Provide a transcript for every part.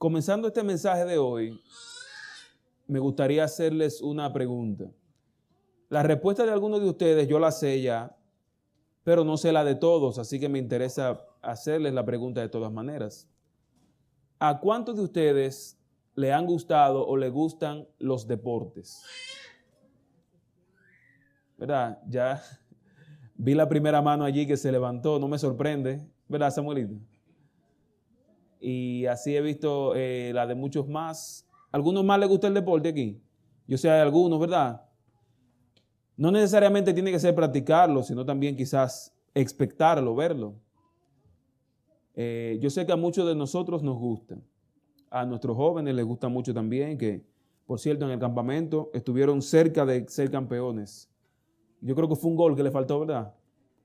Comenzando este mensaje de hoy, me gustaría hacerles una pregunta. La respuesta de algunos de ustedes yo la sé ya, pero no sé la de todos, así que me interesa hacerles la pregunta de todas maneras. ¿A cuántos de ustedes le han gustado o le gustan los deportes? ¿Verdad? Ya vi la primera mano allí que se levantó, no me sorprende, ¿verdad, Samuelito? Y así he visto la de muchos más. ¿Algunos más les gusta el deporte aquí? Yo sé, hay algunos, ¿verdad? No necesariamente tiene que ser practicarlo, sino también quizás expectarlo, verlo. Yo sé que a muchos de nosotros nos gusta. A nuestros jóvenes les gusta mucho también, que por cierto en el campamento estuvieron cerca de ser campeones. Yo creo que fue un gol que le faltó, ¿verdad?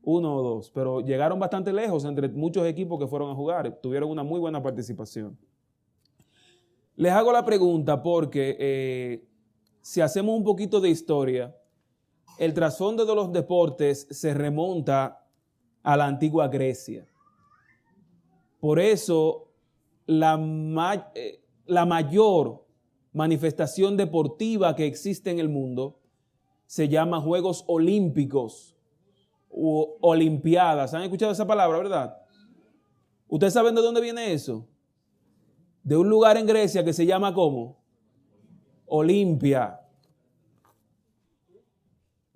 1 o 2, pero llegaron bastante lejos entre muchos equipos que fueron a jugar. Tuvieron una muy buena participación. Les hago la pregunta porque si hacemos un poquito de historia, el trasfondo de los deportes se remonta a la antigua Grecia. Por eso, la mayor manifestación deportiva que existe en el mundo se llama Juegos Olímpicos o Olimpiadas. ¿Han escuchado esa palabra, verdad? ¿Ustedes saben de dónde viene eso? De un lugar en Grecia que se llama ¿cómo? Olimpia.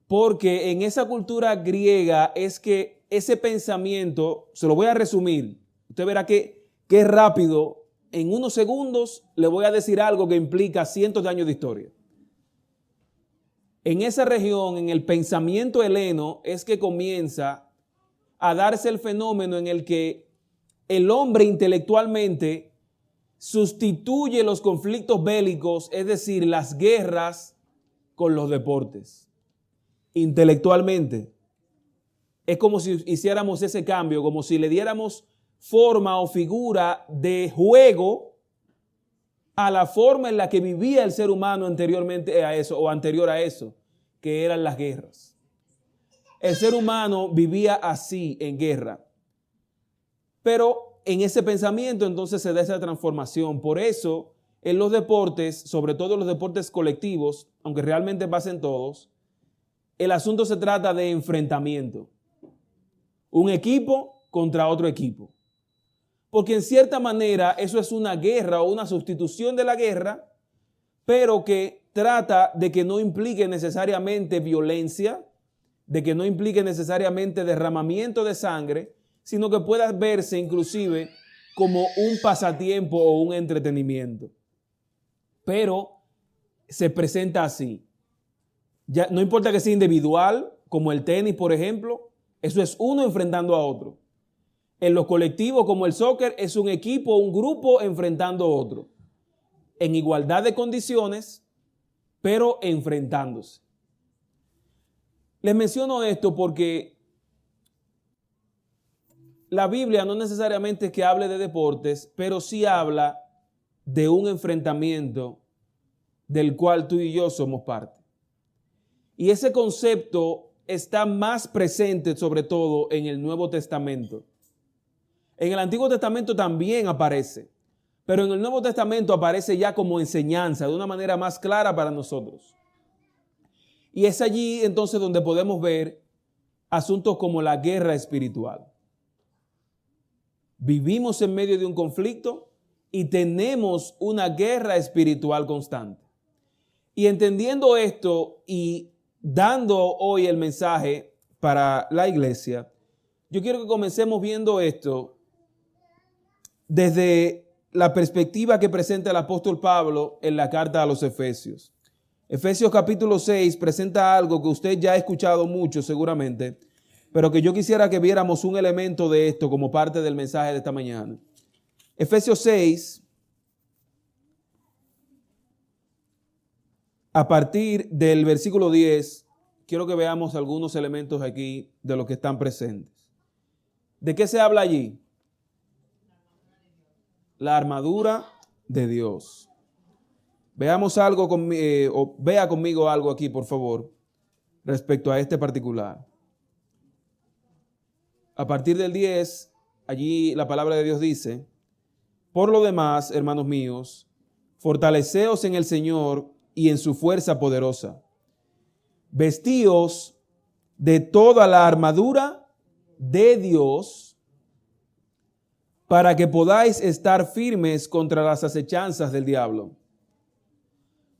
Porque en esa cultura griega es que ese pensamiento, se lo voy a resumir, usted verá que rápido, en unos segundos le voy a decir algo que implica cientos de años de historia. En esa región, en el pensamiento heleno, es que comienza a darse el fenómeno en el que el hombre intelectualmente sustituye los conflictos bélicos, es decir, las guerras, con los deportes. Intelectualmente. Es como si hiciéramos ese cambio, como si le diéramos forma o figura de juego a la forma en la que vivía el ser humano anteriormente a eso o anterior a eso, que eran las guerras. El ser humano vivía así en guerra. Pero en ese pensamiento entonces se da esa transformación. Por eso en los deportes, sobre todo los deportes colectivos, aunque realmente pasen todos, el asunto se trata de enfrentamiento. Un equipo contra otro equipo. Porque en cierta manera eso es una guerra o una sustitución de la guerra, pero que trata de que no implique necesariamente violencia, de que no implique necesariamente derramamiento de sangre, sino que pueda verse inclusive como un pasatiempo o un entretenimiento. Pero se presenta así. Ya, no importa que sea individual, como el tenis, por ejemplo, eso es uno enfrentando a otro. En los colectivos, como el soccer, es un equipo, un grupo enfrentando a otro. En igualdad de condiciones, pero enfrentándose. Les menciono esto porque la Biblia no necesariamente es que hable de deportes, pero sí habla de un enfrentamiento del cual tú y yo somos parte. Y ese concepto está más presente sobre todo en el Nuevo Testamento. En el Antiguo Testamento también aparece, pero en el Nuevo Testamento aparece ya como enseñanza de una manera más clara para nosotros. Y es allí entonces donde podemos ver asuntos como la guerra espiritual. Vivimos en medio de un conflicto y tenemos una guerra espiritual constante. Y entendiendo esto y dando hoy el mensaje para la iglesia, yo quiero que comencemos viendo esto desde la perspectiva que presenta el apóstol Pablo en la carta a los Efesios. Efesios capítulo 6 presenta algo que usted ya ha escuchado mucho seguramente, pero que yo quisiera que viéramos un elemento de esto como parte del mensaje de esta mañana. Efesios 6, a partir del versículo 10, quiero que veamos algunos elementos aquí de los que están presentes. ¿De qué se habla allí? La armadura de Dios. Veamos algo, o vea conmigo algo aquí, por favor, respecto a este particular. A partir del 10, allí la palabra de Dios dice: Por lo demás, hermanos míos, fortaleceos en el Señor y en su fuerza poderosa. Vestíos de toda la armadura de Dios para que podáis estar firmes contra las acechanzas del diablo.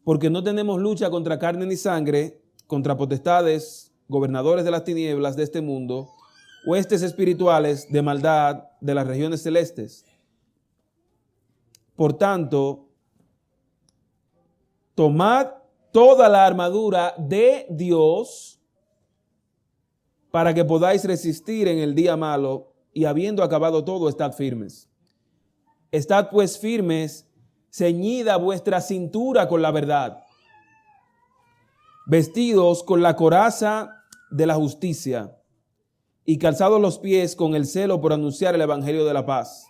Porque no tenemos lucha contra carne ni sangre, contra potestades, gobernadores de las tinieblas de este mundo, huestes espirituales de maldad de las regiones celestes. Por tanto, tomad toda la armadura de Dios para que podáis resistir en el día malo y habiendo acabado todo, estad firmes. Estad pues firmes, ceñida vuestra cintura con la verdad, vestidos con la coraza de la justicia y calzados los pies con el celo por anunciar el evangelio de la paz.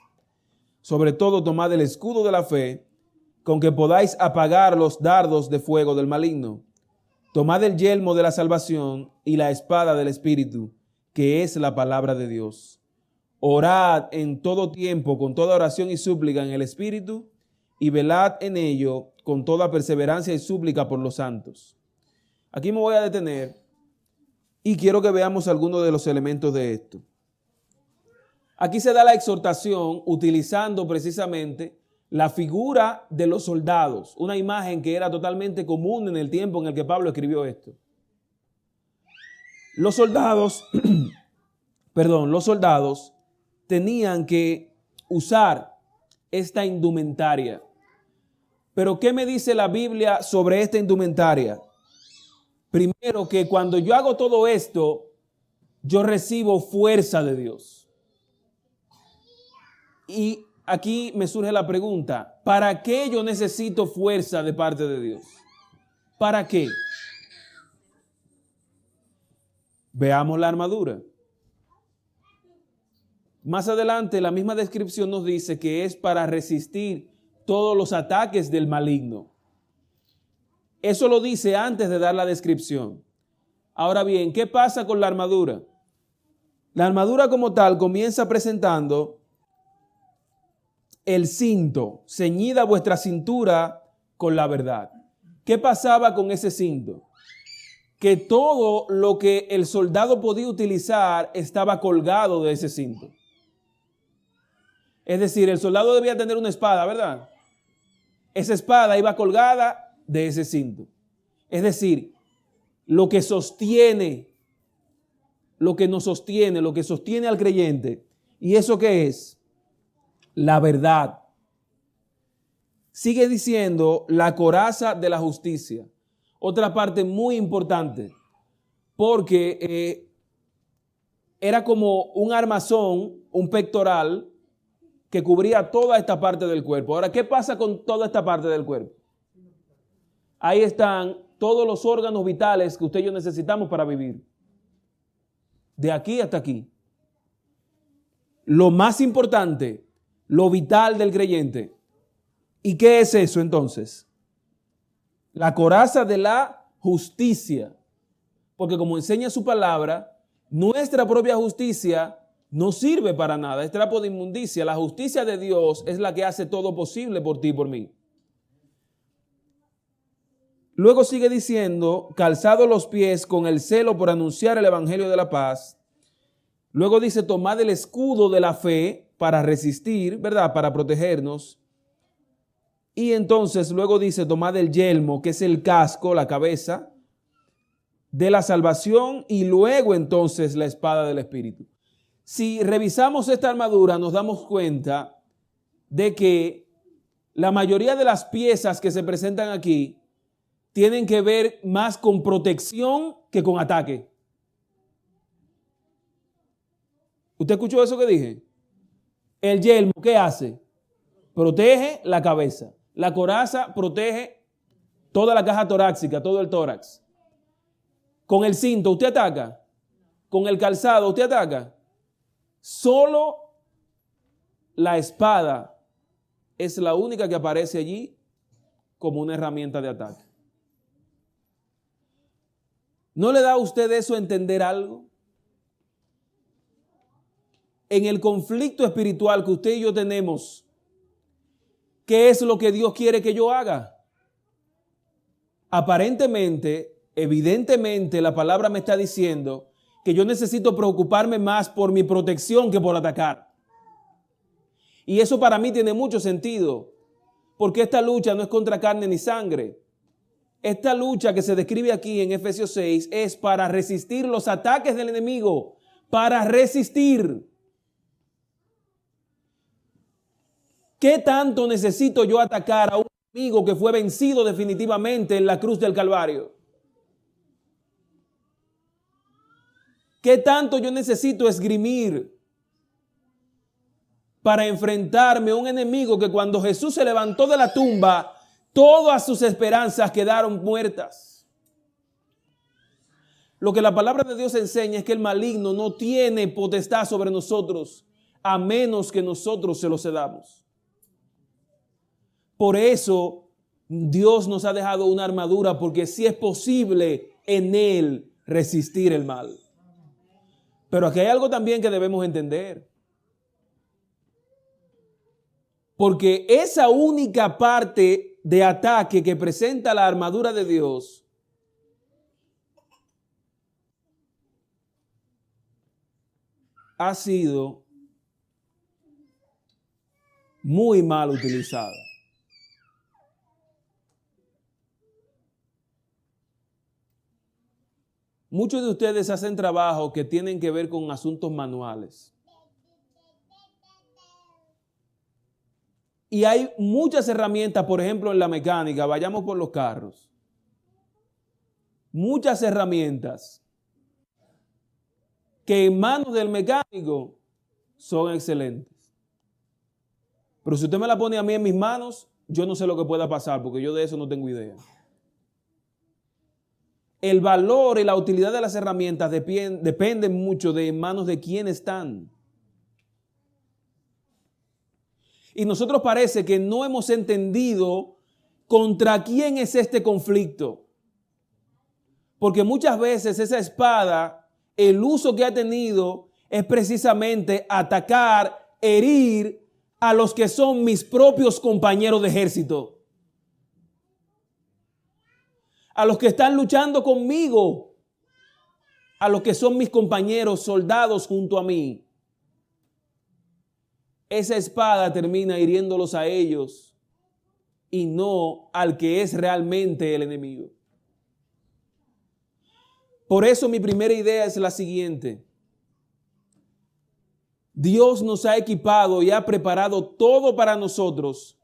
Sobre todo tomad el escudo de la fe, con que podáis apagar los dardos de fuego del maligno. Tomad el yelmo de la salvación y la espada del Espíritu, que es la palabra de Dios. Orad en todo tiempo con toda oración y súplica en el Espíritu, y velad en ello con toda perseverancia y súplica por los santos. Aquí me voy a detener y quiero que veamos algunos de los elementos de esto. Aquí se da la exhortación utilizando precisamente la figura de los soldados, una imagen que era totalmente común en el tiempo en el que Pablo escribió esto. Los soldados, los soldados tenían que usar esta indumentaria. Pero ¿qué me dice la Biblia sobre esta indumentaria? Primero, que cuando yo hago todo esto, yo recibo fuerza de Dios. Y aquí me surge la pregunta, ¿para qué yo necesito fuerza de parte de Dios? ¿Para qué? Veamos la armadura. Más adelante, la misma descripción nos dice que es para resistir todos los ataques del maligno. Eso lo dice antes de dar la descripción. Ahora bien, ¿qué pasa con la armadura? La armadura como tal comienza presentando el cinto, ceñida vuestra cintura con la verdad. ¿Qué pasaba con ese cinto? Que todo lo que el soldado podía utilizar estaba colgado de ese cinto. Es decir, el soldado debía tener una espada, ¿verdad? Esa espada iba colgada de ese cinto. Es decir, lo que sostiene al creyente. ¿Y eso qué es? La verdad. Sigue diciendo la coraza de la justicia. Otra parte muy importante, porque era como un armazón, un pectoral que cubría toda esta parte del cuerpo. Ahora, ¿qué pasa con toda esta parte del cuerpo? Ahí están todos los órganos vitales que usted y yo necesitamos para vivir. De aquí hasta aquí. Lo más importante, lo vital del creyente. ¿Y qué es eso entonces? La coraza de la justicia. Porque como enseña su palabra, nuestra propia justicia no sirve para nada, es trapo de inmundicia. La justicia de Dios es la que hace todo posible por ti y por mí. Luego sigue diciendo, calzados los pies con el celo por anunciar el evangelio de la paz. Luego dice, tomad el escudo de la fe para resistir, ¿verdad? Para protegernos. Y entonces luego dice, tomad el yelmo, que es el casco, la cabeza, de la salvación, y luego entonces la espada del Espíritu. Si revisamos esta armadura, nos damos cuenta de que la mayoría de las piezas que se presentan aquí tienen que ver más con protección que con ataque. ¿Usted escuchó eso que dije? El yelmo, ¿qué hace? Protege la cabeza. La coraza protege toda la caja torácica, todo el tórax. Con el cinto, ¿usted ataca? Con el calzado, ¿usted ataca? Solo la espada es la única que aparece allí como una herramienta de ataque. ¿No le da a usted eso a entender algo? En el conflicto espiritual que usted y yo tenemos ¿qué es lo que Dios quiere que yo haga? Aparentemente, evidentemente, la palabra me está diciendo que yo necesito preocuparme más por mi protección que por atacar. Y eso para mí tiene mucho sentido, porque esta lucha no es contra carne ni sangre. Esta lucha que se describe aquí en Efesios 6 es para resistir los ataques del enemigo, para resistir. ¿Qué tanto necesito yo atacar a un enemigo que fue vencido definitivamente en la cruz del Calvario? ¿Qué tanto yo necesito esgrimir para enfrentarme a un enemigo que cuando Jesús se levantó de la tumba, todas sus esperanzas quedaron muertas? Lo que la palabra de Dios enseña es que el maligno no tiene potestad sobre nosotros a menos que nosotros se lo cedamos. Por eso Dios nos ha dejado una armadura, porque sí es posible en Él resistir el mal. Pero aquí hay algo también que debemos entender. Porque esa única parte de ataque que presenta la armadura de Dios ha sido muy mal utilizada. Muchos de ustedes hacen trabajos que tienen que ver con asuntos manuales. Y hay muchas herramientas, por ejemplo, en la mecánica, vayamos por los carros. Muchas herramientas que en manos del mecánico son excelentes. Pero si usted me la pone a mí en mis manos, yo no sé lo que pueda pasar, porque yo de eso no tengo idea. El valor y la utilidad de las herramientas dependen mucho de en manos de quién están. Y nosotros parece que no hemos entendido contra quién es este conflicto. Porque muchas veces esa espada, el uso que ha tenido es precisamente atacar, herir a los que son mis propios compañeros de ejército. A los que están luchando conmigo, a los que son mis compañeros soldados junto a mí. Esa espada termina hiriéndolos a ellos y no al que es realmente el enemigo. Por eso mi primera idea es la siguiente. Dios nos ha equipado y ha preparado todo para nosotros,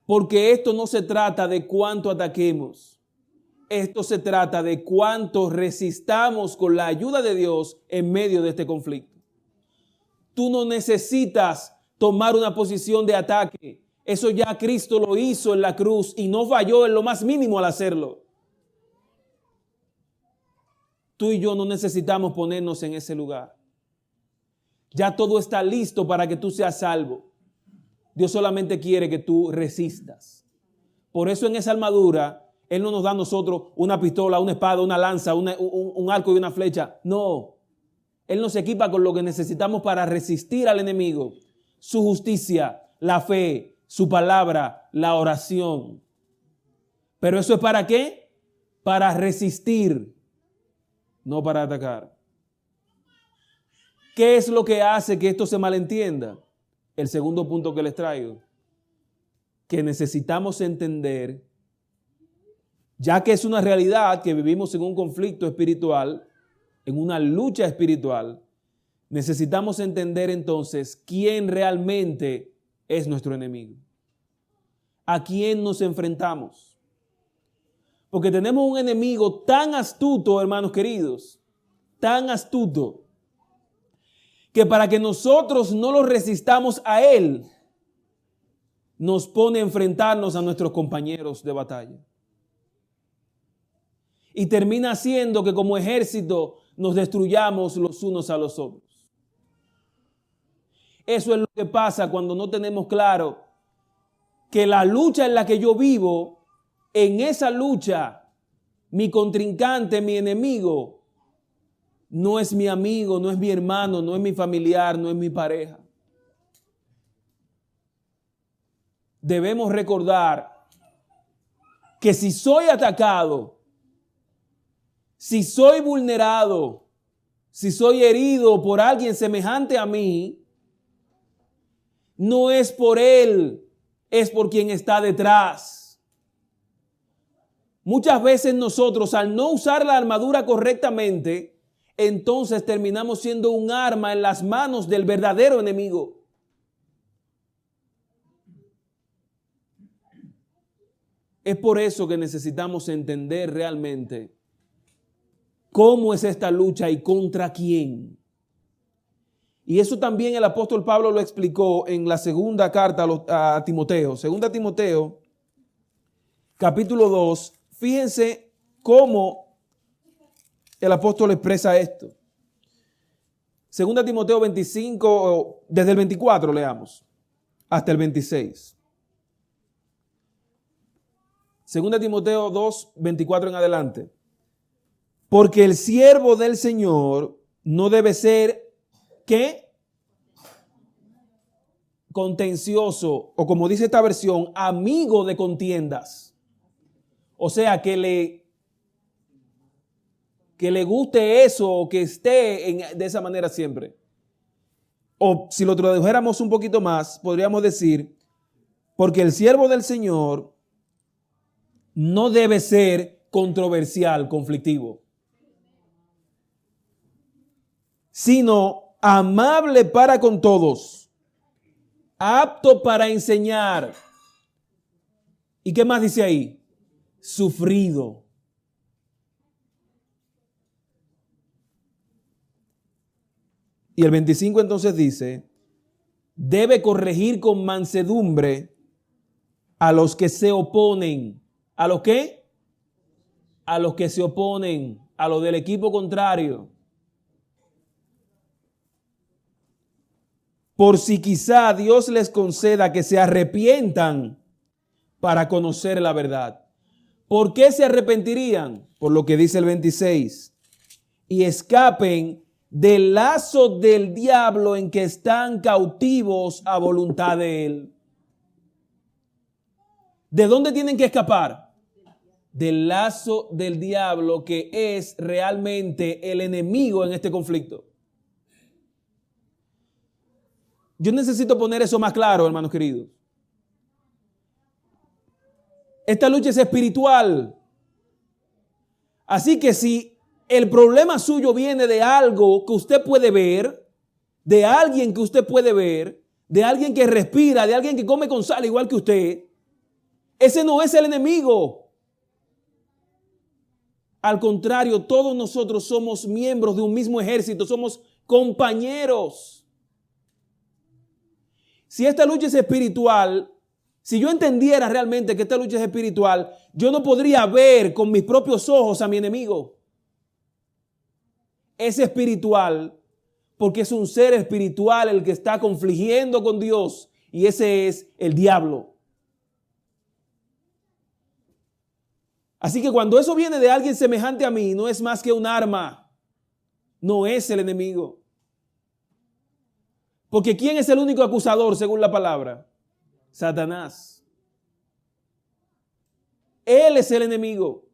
porque esto no se trata de cuánto ataquemos. Esto se trata de cuánto resistamos con la ayuda de Dios en medio de este conflicto. Tú no necesitas tomar una posición de ataque. Eso ya Cristo lo hizo en la cruz y no falló en lo más mínimo al hacerlo. Tú y yo no necesitamos ponernos en ese lugar. Ya todo está listo para que tú seas salvo. Dios solamente quiere que tú resistas. Por eso en esa armadura Él no nos da a nosotros una pistola, una espada, una lanza, un arco y una flecha. No. Él nos equipa con lo que necesitamos para resistir al enemigo. Su justicia, la fe, su palabra, la oración. ¿Pero eso es para qué? Para resistir, no para atacar. ¿Qué es lo que hace que esto se malentienda? El segundo punto que les traigo. Que necesitamos entender, ya que es una realidad que vivimos en un conflicto espiritual, en una lucha espiritual, necesitamos entender entonces quién realmente es nuestro enemigo. ¿A quién nos enfrentamos? Porque tenemos un enemigo tan astuto, hermanos queridos, tan astuto, que para que nosotros no lo resistamos a él, nos pone a enfrentarnos a nuestros compañeros de batalla. Y termina haciendo que como ejército nos destruyamos los unos a los otros. Eso es lo que pasa cuando no tenemos claro que la lucha en la que yo vivo, en esa lucha, mi contrincante, mi enemigo, no es mi amigo, no es mi hermano, no es mi familiar, no es mi pareja. debemos recordar que si soy atacado, si soy vulnerado, si soy herido por alguien semejante a mí, no es por él, es por quien está detrás. Muchas veces nosotros, al no usar la armadura correctamente, entonces terminamos siendo un arma en las manos del verdadero enemigo. Es por eso que necesitamos entender realmente cómo es esta lucha y contra quién. Y eso también el apóstol Pablo lo explicó en la segunda carta a Timoteo. Segunda Timoteo, capítulo 2. Fíjense cómo el apóstol expresa esto. Segunda Timoteo 25, desde el 24 leamos, hasta el 26. Segunda Timoteo 2, 24 en adelante. Porque el siervo del Señor no debe ser, ¿qué? Contencioso, o como dice esta versión, amigo de contiendas. O sea, que le guste eso, o que esté de esa manera siempre. O si lo tradujéramos un poquito más, podríamos decir, porque el siervo del Señor no debe ser controversial, conflictivo, sino amable para con todos, apto para enseñar. ¿Y qué más dice ahí? Sufrido. Y el 25 entonces dice, debe corregir con mansedumbre a los que se oponen. ¿A los qué? A los que se oponen, a los del equipo contrario. Por si quizá Dios les conceda que se arrepientan para conocer la verdad. ¿Por qué se arrepentirían? Por lo que dice el 26. Y escapen del lazo del diablo en que están cautivos a voluntad de él. ¿De dónde tienen que escapar? Del lazo del diablo, que es realmente el enemigo en este conflicto. Yo necesito poner eso más claro, hermanos queridos. Esta lucha es espiritual. Así que si el problema suyo viene de algo que usted puede ver, de alguien que usted puede ver, de alguien que respira, de alguien que come con sal igual que usted, ese no es el enemigo. Al contrario, todos nosotros somos miembros de un mismo ejército, somos compañeros. Si esta lucha es espiritual, si yo entendiera realmente que esta lucha es espiritual, yo no podría ver con mis propios ojos a mi enemigo. Es espiritual porque es un ser espiritual el que está confligiendo con Dios, y ese es el diablo. Así que cuando eso viene de alguien semejante a mí, no es más que un arma, no es el enemigo. Porque ¿quién es el único acusador según la palabra? Satanás. Él es el enemigo.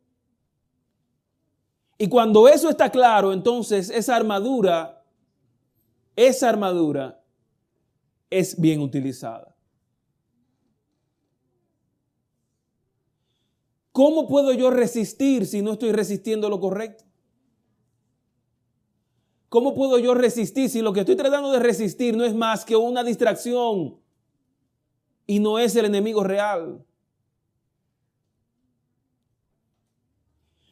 Y cuando eso está claro, entonces esa armadura es bien utilizada. ¿Cómo puedo yo resistir si no estoy resistiendo lo correcto? ¿Cómo puedo yo resistir si lo que estoy tratando de resistir no es más que una distracción y no es el enemigo real?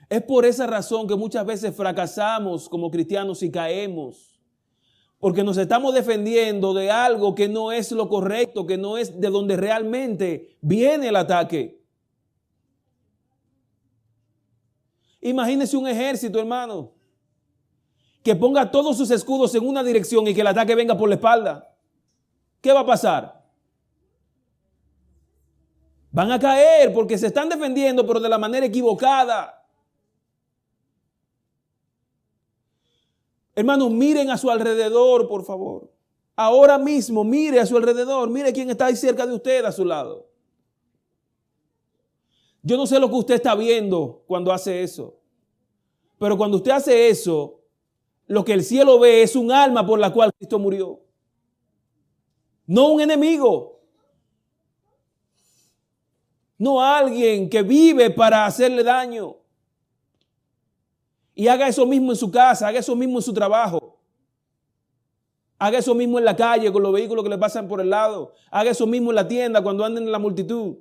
Es por esa razón que muchas veces fracasamos como cristianos y caemos, porque nos estamos defendiendo de algo que no es lo correcto, que no es de donde realmente viene el ataque. Imagínese un ejército, hermano, que ponga todos sus escudos en una dirección y que el ataque venga por la espalda. ¿Qué va a pasar? Van a caer porque se están defendiendo, pero de la manera equivocada. Hermanos, miren a su alrededor, por favor. Ahora mismo, mire a su alrededor. Mire quién está ahí cerca de usted, a su lado. Yo no sé lo que usted está viendo cuando hace eso. Pero cuando usted hace eso, lo que el cielo ve es un alma por la cual Cristo murió. No un enemigo. No alguien que vive para hacerle daño. Y haga eso mismo en su casa, haga eso mismo en su trabajo. Haga eso mismo en la calle con los vehículos que le pasan por el lado. Haga eso mismo en la tienda cuando anden en la multitud.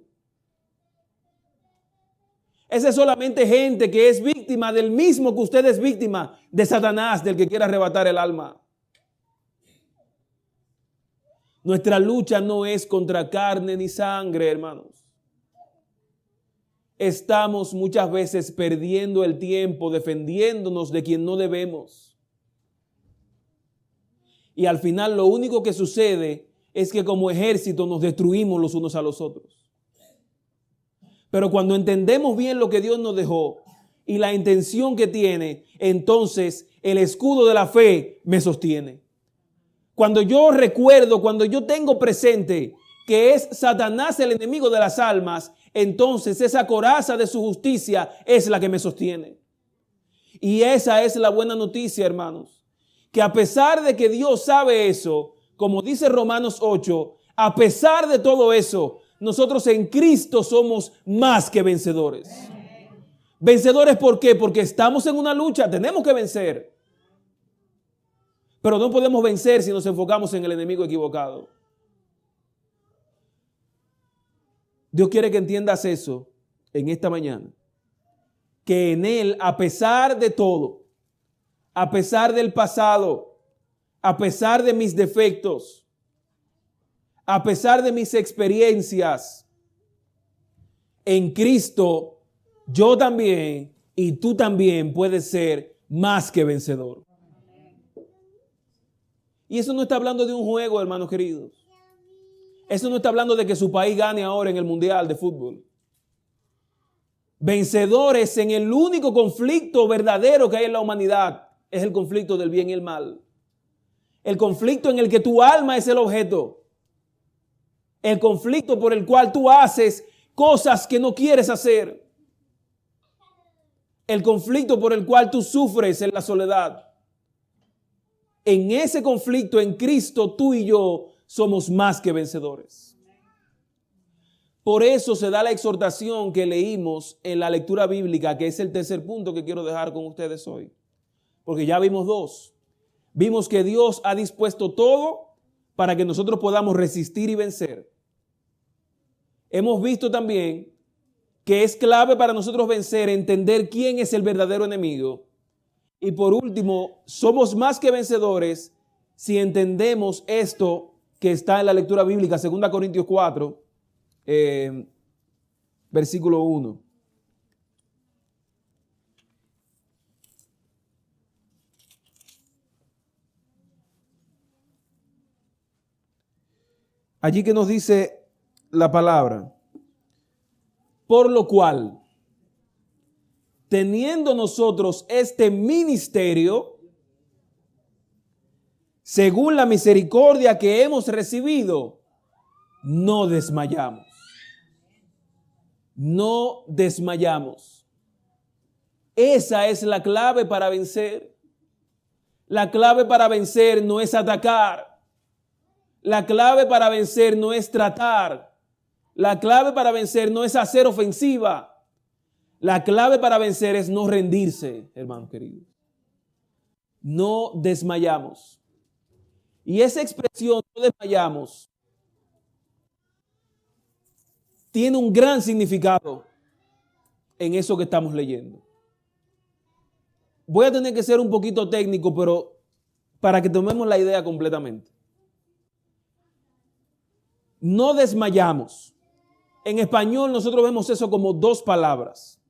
Esa es solamente gente que es víctima del mismo que usted es víctima, de Satanás, del que quiere arrebatar el alma. Nuestra lucha no es contra carne ni sangre, hermanos. Estamos muchas veces perdiendo el tiempo defendiéndonos de quien no debemos. Y al final lo único que sucede es que como ejército nos destruimos los unos a los otros. Pero cuando entendemos bien lo que Dios nos dejó y la intención que tiene, entonces el escudo de la fe me sostiene. Cuando yo recuerdo, cuando yo tengo presente que es Satanás el enemigo de las almas, entonces esa coraza de su justicia es la que me sostiene. Y esa es la buena noticia, hermanos, que a pesar de que Dios sabe eso, como dice Romanos 8, a pesar de todo eso, nosotros en Cristo somos más que vencedores. ¿Vencedores por qué? Porque estamos en una lucha, tenemos que vencer. Pero no podemos vencer si nos enfocamos en el enemigo equivocado. Dios quiere que entiendas eso en esta mañana. Que en Él, a pesar de todo, a pesar del pasado, a pesar de mis defectos, a pesar de mis experiencias, en Cristo, yo también y tú también puedes ser más que vencedor. Y eso no está hablando de un juego, hermanos queridos. Eso no está hablando de que su país gane ahora en el Mundial de Fútbol. Vencedores en el único conflicto verdadero que hay en la humanidad es el conflicto del bien y el mal. El conflicto en el que tu alma es el objeto. El conflicto por el cual tú haces cosas que no quieres hacer. El conflicto por el cual tú sufres en la soledad. En ese conflicto en Cristo tú y yo somos más que vencedores. Por eso se da la exhortación que leímos en la lectura bíblica, que es el tercer punto que quiero dejar con ustedes hoy. Porque ya vimos dos. Vimos que Dios ha dispuesto todo para que nosotros podamos resistir y vencer. Hemos visto también que es clave para nosotros vencer, entender quién es el verdadero enemigo. Y por último, somos más que vencedores si entendemos esto que está en la lectura bíblica, 2 Corintios 4, versículo 1. Allí que nos dice la palabra, por lo cual, teniendo nosotros este ministerio, según la misericordia que hemos recibido, no desmayamos. No desmayamos. Esa es la clave para vencer. La clave para vencer no es atacar. La clave para vencer no es tratar. La clave para vencer no es hacer ofensiva. La clave para vencer es no rendirse, hermanos queridos. No desmayamos. Y esa expresión, no desmayamos, tiene un gran significado en eso que estamos leyendo. Voy a tener que ser un poquito técnico, pero para que tomemos la idea completamente. No desmayamos. En español nosotros vemos eso como dos palabras,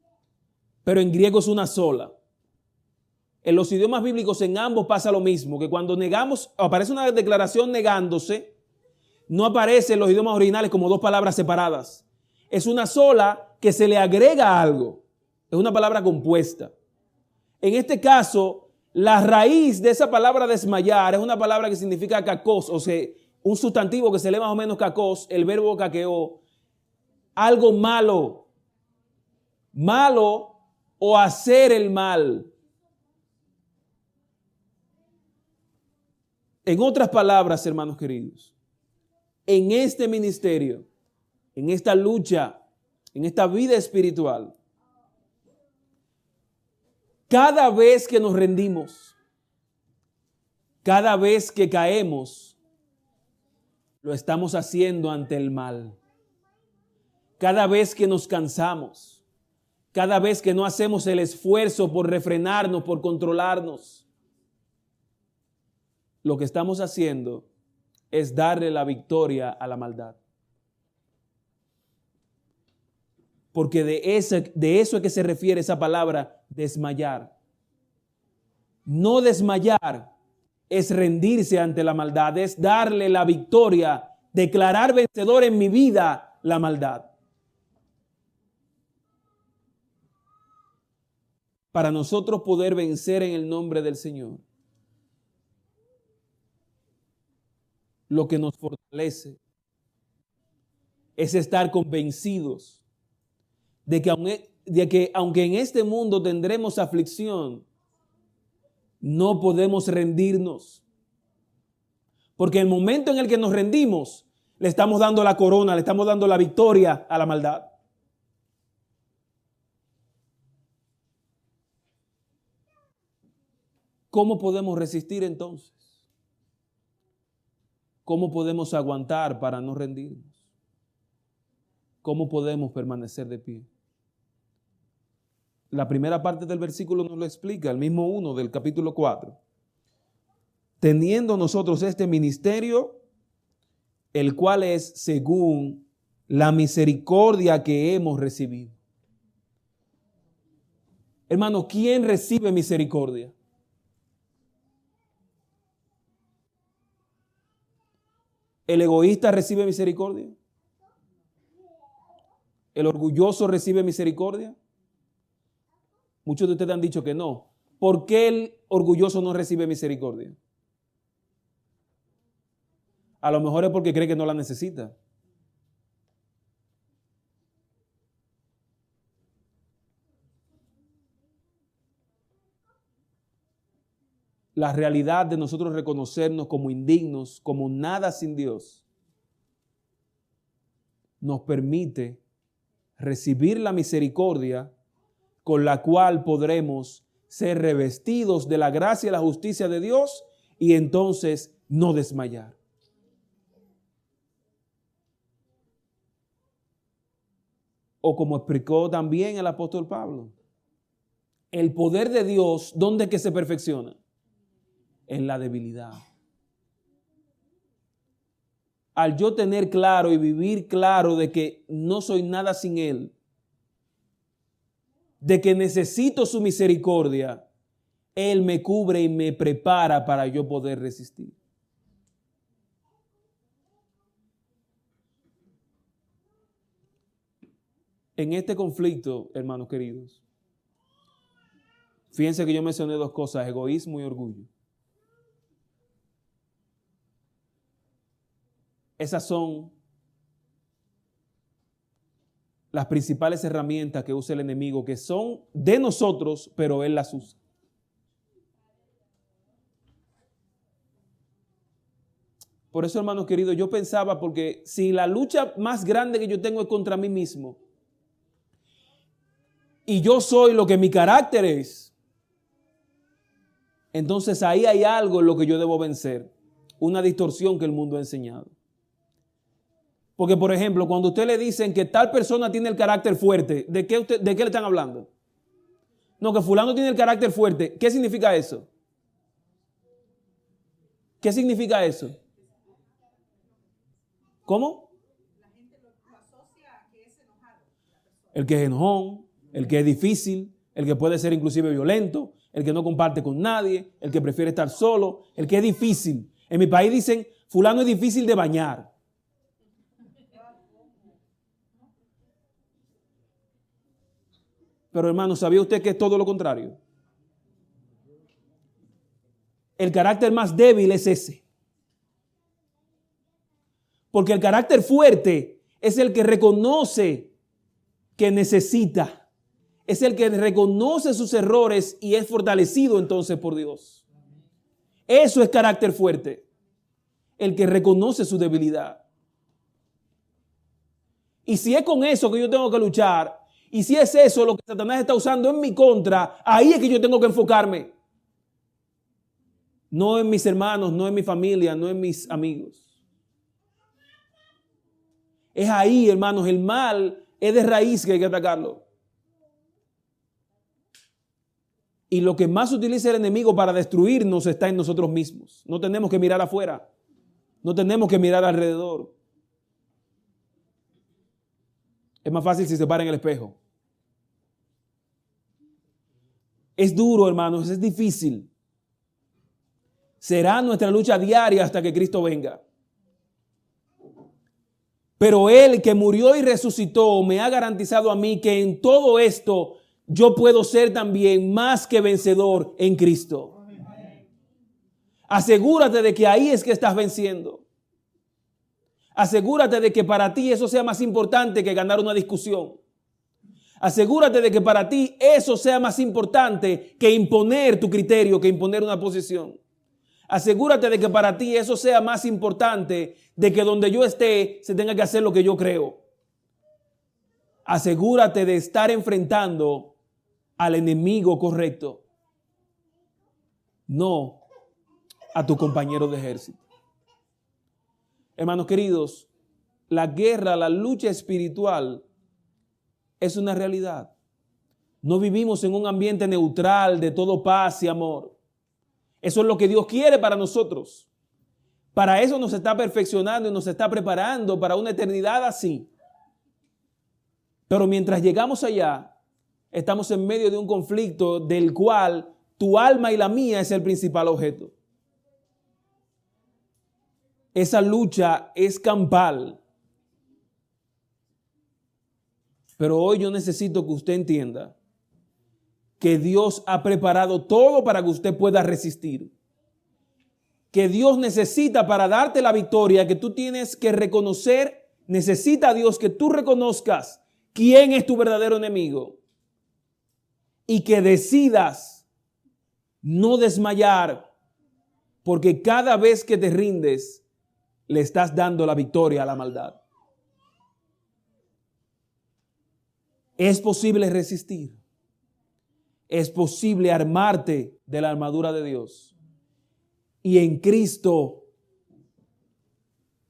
pero en griego es una sola. En los idiomas bíblicos en ambos pasa lo mismo, que cuando negamos, aparece una declaración negándose, no aparece en los idiomas originales como dos palabras separadas. Es una sola que se le agrega algo. Es una palabra compuesta. En este caso, la raíz de esa palabra desmayar es una palabra que significa kakos, o sea, un sustantivo que se lee más o menos kakos, el verbo kakeó, algo malo, malo o hacer el mal. En otras palabras, hermanos queridos, en este ministerio, en esta lucha, en esta vida espiritual, cada vez que nos rendimos, cada vez que caemos, lo estamos haciendo ante el mal. Cada vez que nos cansamos, cada vez que no hacemos el esfuerzo por refrenarnos, por controlarnos, lo que estamos haciendo es darle la victoria a la maldad. Porque de eso es que se refiere esa palabra desmayar. No desmayar es rendirse ante la maldad, es darle la victoria, declarar vencedor en mi vida la maldad. Para nosotros poder vencer en el nombre del Señor, lo que nos fortalece es estar convencidos de que aunque en este mundo tendremos aflicción, no podemos rendirnos. Porque el momento en el que nos rendimos, le estamos dando la corona, le estamos dando la victoria a la maldad. ¿Cómo podemos resistir entonces? ¿Cómo podemos aguantar para no rendirnos? ¿Cómo podemos permanecer de pie? La primera parte del versículo nos lo explica, el mismo 1 del capítulo 4. Teniendo nosotros este ministerio, el cual es según la misericordia que hemos recibido. Hermano, ¿quién recibe misericordia? ¿El egoísta recibe misericordia? ¿El orgulloso recibe misericordia? Muchos de ustedes han dicho que no. ¿Por qué el orgulloso no recibe misericordia? A lo mejor es porque cree que no la necesita. La realidad de nosotros reconocernos como indignos, como nada sin Dios, nos permite recibir la misericordia con la cual podremos ser revestidos de la gracia y la justicia de Dios y entonces no desmayar. O como explicó también el apóstol Pablo, el poder de Dios, ¿dónde es que se perfecciona? En la debilidad. Al yo tener claro y vivir claro de que no soy nada sin Él, de que necesito su misericordia, Él me cubre y me prepara para yo poder resistir. En este conflicto, hermanos queridos, fíjense que yo mencioné dos cosas, egoísmo y orgullo. Esas son las principales herramientas que usa el enemigo, que son de nosotros, pero él las usa. Por eso, hermanos queridos, yo pensaba, porque si la lucha más grande que yo tengo es contra mí mismo, y yo soy lo que mi carácter es, entonces ahí hay algo en lo que yo debo vencer, una distorsión que el mundo ha enseñado. Porque, por ejemplo, cuando usted le dicen que tal persona tiene el carácter fuerte, ¿de qué le están hablando? No, que fulano tiene el carácter fuerte. ¿Qué significa eso? ¿Qué significa eso? ¿Cómo? La gente lo asocia a que es enojado. El que es enojón, el que es difícil, el que puede ser inclusive violento, el que no comparte con nadie, el que prefiere estar solo, el que es difícil. En mi país dicen, fulano es difícil de bañar. Pero hermano, ¿sabía usted que es todo lo contrario? El carácter más débil es ese. Porque el carácter fuerte es el que reconoce que necesita, es el que reconoce sus errores y es fortalecido entonces por Dios. Eso es carácter fuerte. El que reconoce su debilidad. Y si es con eso que yo tengo que luchar, y si es eso lo que Satanás está usando en mi contra, ahí es que yo tengo que enfocarme. No en mis hermanos, no en mi familia, no en mis amigos. Es ahí, hermanos, el mal es de raíz que hay que atacarlo. Y lo que más utiliza el enemigo para destruirnos está en nosotros mismos. No tenemos que mirar afuera. No tenemos que mirar alrededor. Es más fácil si se para en el espejo. Es duro, hermanos, es difícil. Será nuestra lucha diaria hasta que Cristo venga. Pero Él que murió y resucitó me ha garantizado a mí que en todo esto yo puedo ser también más que vencedor en Cristo. Asegúrate de que ahí es que estás venciendo. Asegúrate de que para ti eso sea más importante que ganar una discusión. Asegúrate de que para ti eso sea más importante que imponer tu criterio, que imponer una posición. Asegúrate de que para ti eso sea más importante de que donde yo esté se tenga que hacer lo que yo creo. Asegúrate de estar enfrentando al enemigo correcto, no a tu compañero de ejército. Hermanos queridos, la guerra, la lucha espiritual es una realidad. No vivimos en un ambiente neutral de todo paz y amor. Eso es lo que Dios quiere para nosotros. Para eso nos está perfeccionando y nos está preparando para una eternidad así. Pero mientras llegamos allá, estamos en medio de un conflicto del cual tu alma y la mía es el principal objeto. Esa lucha es campal. Pero hoy yo necesito que usted entienda que Dios ha preparado todo para que usted pueda resistir. Que Dios necesita para darte la victoria, que tú tienes que reconocer, necesita Dios que tú reconozcas quién es tu verdadero enemigo y que decidas no desmayar, porque cada vez que te rindes le estás dando la victoria a la maldad. Es posible resistir. Es posible armarte de la armadura de Dios. Y en Cristo,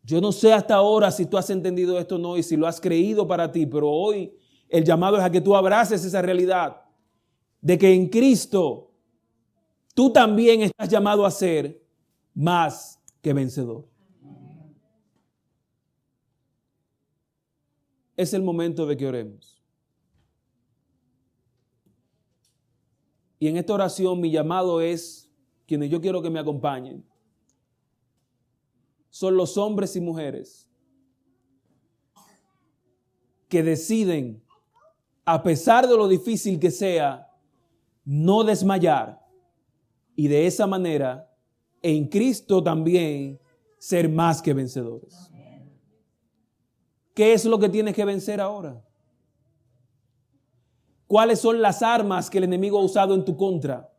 yo no sé hasta ahora si tú has entendido esto o no y si lo has creído para ti, pero hoy el llamado es a que tú abraces esa realidad de que en Cristo tú también estás llamado a ser más que vencedor. Es el momento de que oremos. Y en esta oración mi llamado es, quienes yo quiero que me acompañen, son los hombres y mujeres que deciden, a pesar de lo difícil que sea, no desmayar y de esa manera en Cristo también ser más que vencedores. ¿Qué es lo que tienes que vencer ahora? ¿Cuáles son las armas que el enemigo ha usado en tu contra?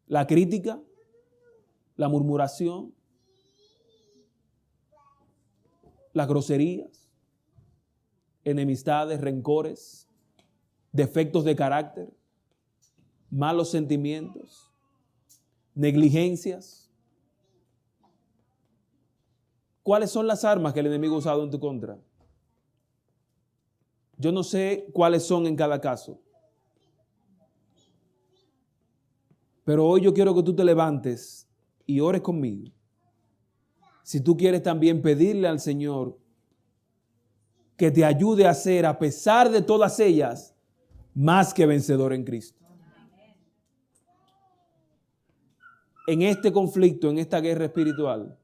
La crítica, la murmuración, las groserías, enemistades, rencores, defectos de carácter, malos sentimientos, negligencias. ¿Cuáles son las armas que el enemigo ha usado en tu contra? Yo no sé cuáles son en cada caso. Pero hoy yo quiero que tú te levantes y ores conmigo. Si tú quieres también pedirle al Señor que te ayude a ser, a pesar de todas ellas, más que vencedor en Cristo. En este conflicto, en esta guerra espiritual,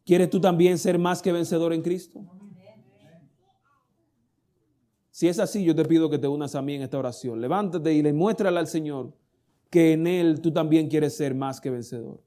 ¿quieres tú también ser más que vencedor en Cristo? Si es así, yo te pido que te unas a mí en esta oración. Levántate y le muéstrale al Señor que en Él tú también quieres ser más que vencedor.